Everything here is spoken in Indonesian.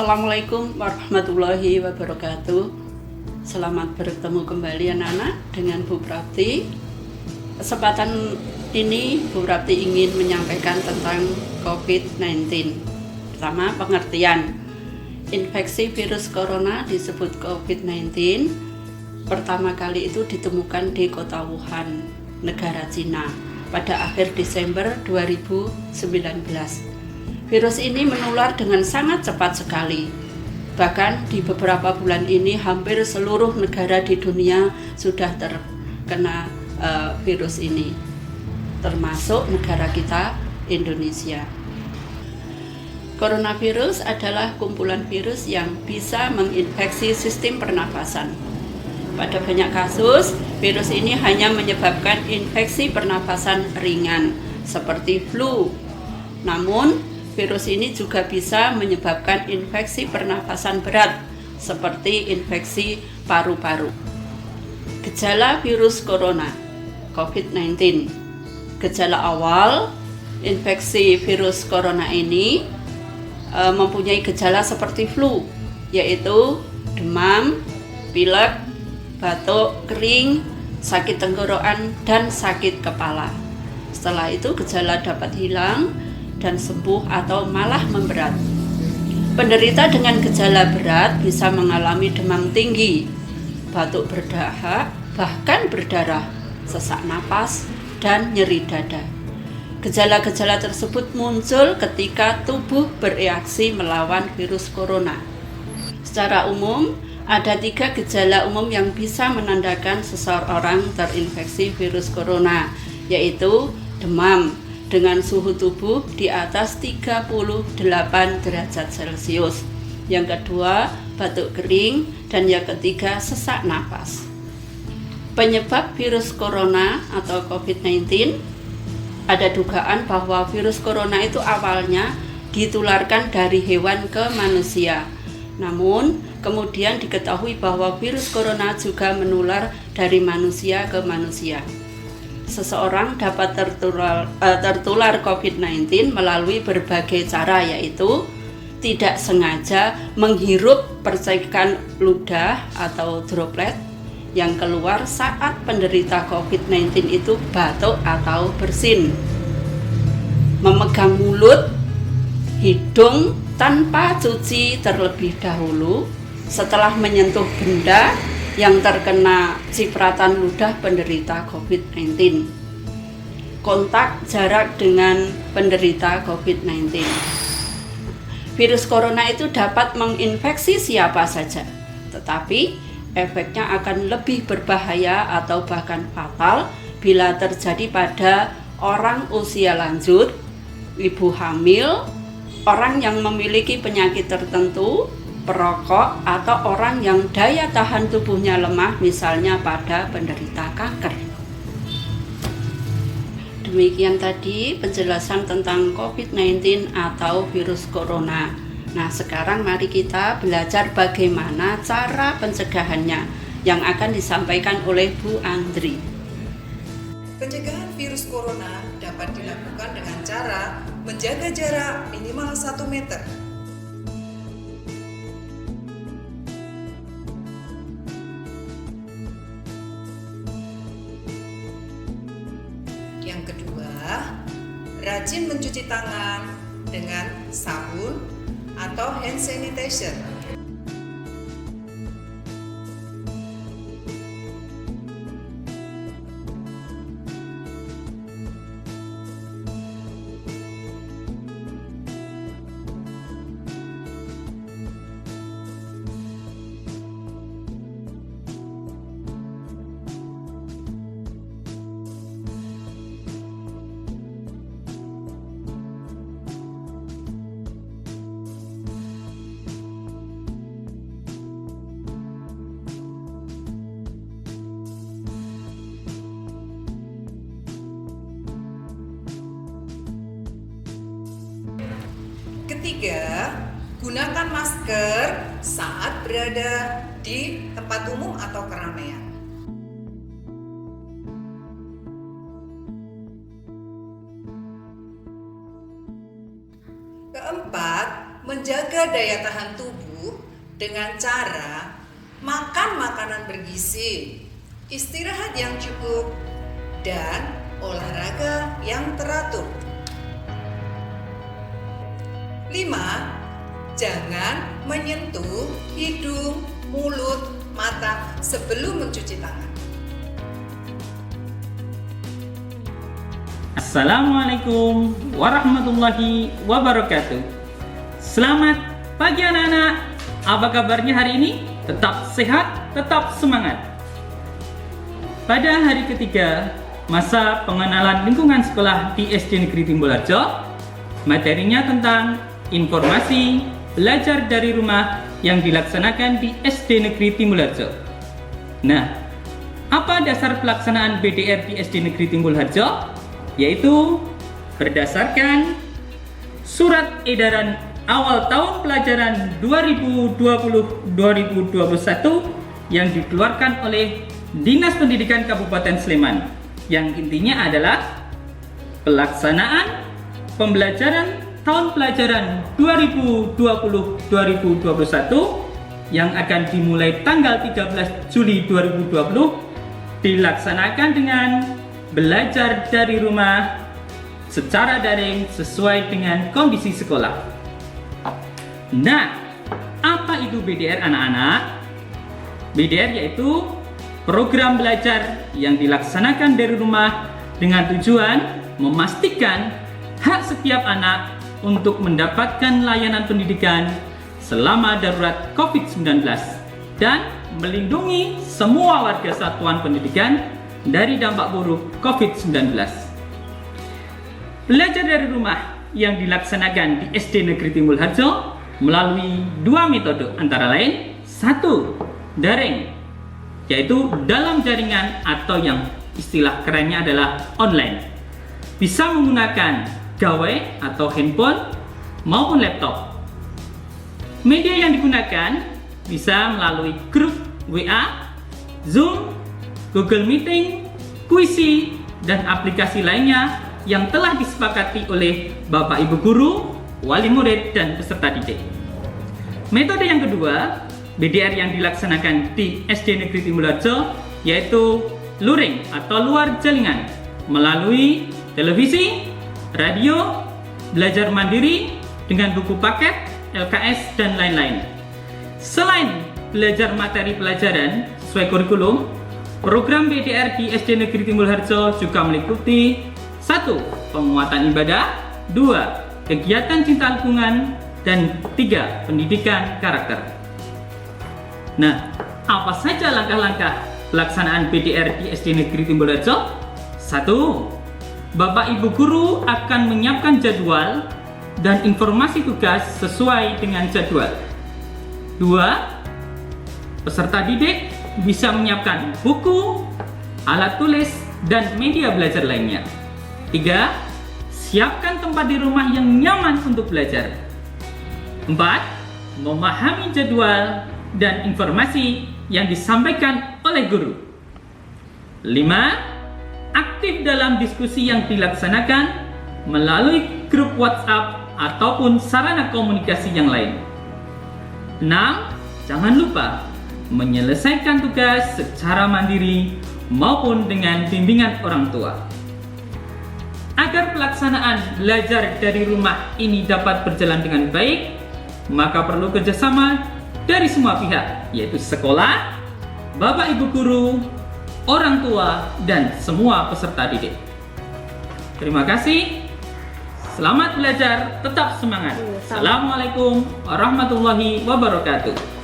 Assalamualaikum warahmatullahi wabarakatuh. Selamat bertemu kembali anak-anak dengan Bu Prapti. Kesempatan ini Bu Prapti ingin menyampaikan tentang COVID-19. Pertama, pengertian. Infeksi virus corona disebut COVID-19. Pertama kali itu ditemukan di kota Wuhan, negara Cina, pada akhir Desember 2019. Virus ini menular dengan sangat cepat sekali. Bahkan di beberapa bulan ini hampir seluruh negara di dunia sudah terkena virus ini, termasuk negara kita, Indonesia. Coronavirus adalah kumpulan virus yang bisa menginfeksi sistem pernafasan. Pada banyak kasus, virus ini hanya menyebabkan infeksi pernafasan ringan, seperti flu. Namun, virus ini juga bisa menyebabkan infeksi pernafasan berat, seperti infeksi paru-paru. Gejala virus corona, COVID-19. Gejala awal infeksi virus corona ini mempunyai gejala seperti flu, yaitu demam, pilek, batuk, kering, sakit tenggorokan, dan sakit kepala. Setelah itu gejala dapat hilang dan sembuh atau malah memberat. Penderita dengan gejala berat bisa mengalami demam tinggi, batuk berdahak, bahkan berdarah, sesak napas, dan nyeri dada. Gejala-gejala tersebut muncul ketika tubuh bereaksi melawan virus corona. Secara umum, ada 3 gejala umum yang bisa menandakan seseorang terinfeksi virus corona, yaitu demam dengan suhu tubuh di atas 38 derajat Celcius. Yang kedua, batuk kering, dan yang ketiga, sesak napas. Penyebab virus corona atau COVID-19, ada dugaan bahwa virus corona itu awalnya ditularkan dari hewan ke manusia. Namun, kemudian diketahui bahwa virus corona juga menular dari manusia ke manusia. Seseorang dapat tertular COVID-19 melalui berbagai cara, yaitu tidak sengaja menghirup percikan ludah atau droplet yang keluar saat penderita COVID-19 itu batuk atau bersin, memegang mulut, hidung tanpa cuci terlebih dahulu setelah menyentuh benda yang terkena cipratan ludah penderita COVID-19, kontak jarak dengan penderita COVID-19. Virus corona itu dapat menginfeksi siapa saja, tetapi efeknya akan lebih berbahaya atau bahkan fatal bila terjadi pada orang usia lanjut, ibu hamil, orang yang memiliki penyakit tertentu, perokok, atau orang yang daya tahan tubuhnya lemah, misalnya pada penderita kanker. Demikian tadi penjelasan tentang COVID-19 atau virus corona. Nah, sekarang mari kita belajar bagaimana cara pencegahannya yang akan disampaikan oleh Bu Andri. Pencegahan virus corona dapat dilakukan dengan cara menjaga jarak minimal 1 meter. Yang kedua, rajin mencuci tangan dengan sabun atau hand sanitizer. Ketiga, gunakan masker saat berada di tempat umum atau keramaian. Keempat, menjaga menjaga daya tahan tubuh dengan cara makan makanan bergizi, istirahat yang cukup, dan olahraga yang teratur. 5. Jangan menyentuh hidung, mulut, mata sebelum mencuci tangan. Assalamualaikum warahmatullahi wabarakatuh. Selamat pagi anak-anak. Apa kabarnya hari ini? Tetap sehat, tetap semangat. Pada hari ketiga masa pengenalan lingkungan sekolah di SD Negeri Timbulharjo, materinya tentang informasi belajar dari rumah yang dilaksanakan di SD Negeri Timbulharjo. Nah, apa dasar pelaksanaan BDR di SD Negeri Timbulharjo? Yaitu berdasarkan Surat Edaran Awal Tahun Pelajaran 2020-2021 yang dikeluarkan oleh Dinas Pendidikan Kabupaten Sleman, yang intinya adalah pelaksanaan pembelajaran tahun pelajaran 2020-2021 yang akan dimulai tanggal 13 Juli 2020 dilaksanakan dengan belajar dari rumah secara daring sesuai dengan kondisi sekolah. Nah, apa itu BDR anak-anak? BDR yaitu program belajar yang dilaksanakan dari rumah dengan tujuan memastikan hak setiap anak untuk mendapatkan layanan pendidikan selama darurat COVID-19 dan melindungi semua warga satuan pendidikan dari dampak buruk COVID-19. Belajar dari rumah yang dilaksanakan di SD Negeri Timbulharjo melalui dua metode, antara lain 1. Daring, yaitu dalam jaringan atau yang istilah kerennya adalah online. Bisa menggunakan gawai atau handphone maupun laptop. Media yang digunakan bisa melalui grup WA, Zoom, Google Meeting, Quizzy, dan aplikasi lainnya yang telah disepakati oleh Bapak Ibu Guru, wali murid, dan peserta didik. Metode yang kedua, BDR yang dilaksanakan di SD Negeri Timbulharjo, yaitu luring atau luar jaringan melalui televisi, radio, belajar mandiri dengan buku paket, LKS, dan lain-lain. Selain belajar materi pelajaran sesuai kurikulum, program BDR di SD Negeri Timbulharjo juga meliputi 1. Penguatan ibadah, 2. Kegiatan cinta lingkungan, dan 3. Pendidikan karakter. Nah, apa saja langkah-langkah pelaksanaan BDR di SD Negeri Timbulharjo? 1. Bapak Ibu Guru akan menyiapkan jadwal dan informasi tugas sesuai dengan jadwal. 2. Peserta didik bisa menyiapkan buku, alat tulis, dan media belajar lainnya. 3. Siapkan tempat di rumah yang nyaman untuk belajar. 4. Memahami jadwal dan informasi yang disampaikan oleh guru. 5. Aktif dalam diskusi yang dilaksanakan melalui grup WhatsApp ataupun sarana komunikasi yang lain. 6. Jangan lupa menyelesaikan tugas secara mandiri maupun dengan bimbingan orang tua. Agar pelaksanaan belajar dari rumah ini dapat berjalan dengan baik, maka perlu kerjasama dari semua pihak, yaitu sekolah, Bapak Ibu Guru, orang tua, dan semua peserta didik. Terima kasih. Selamat belajar, tetap semangat. Assalamualaikum warahmatullahi wabarakatuh.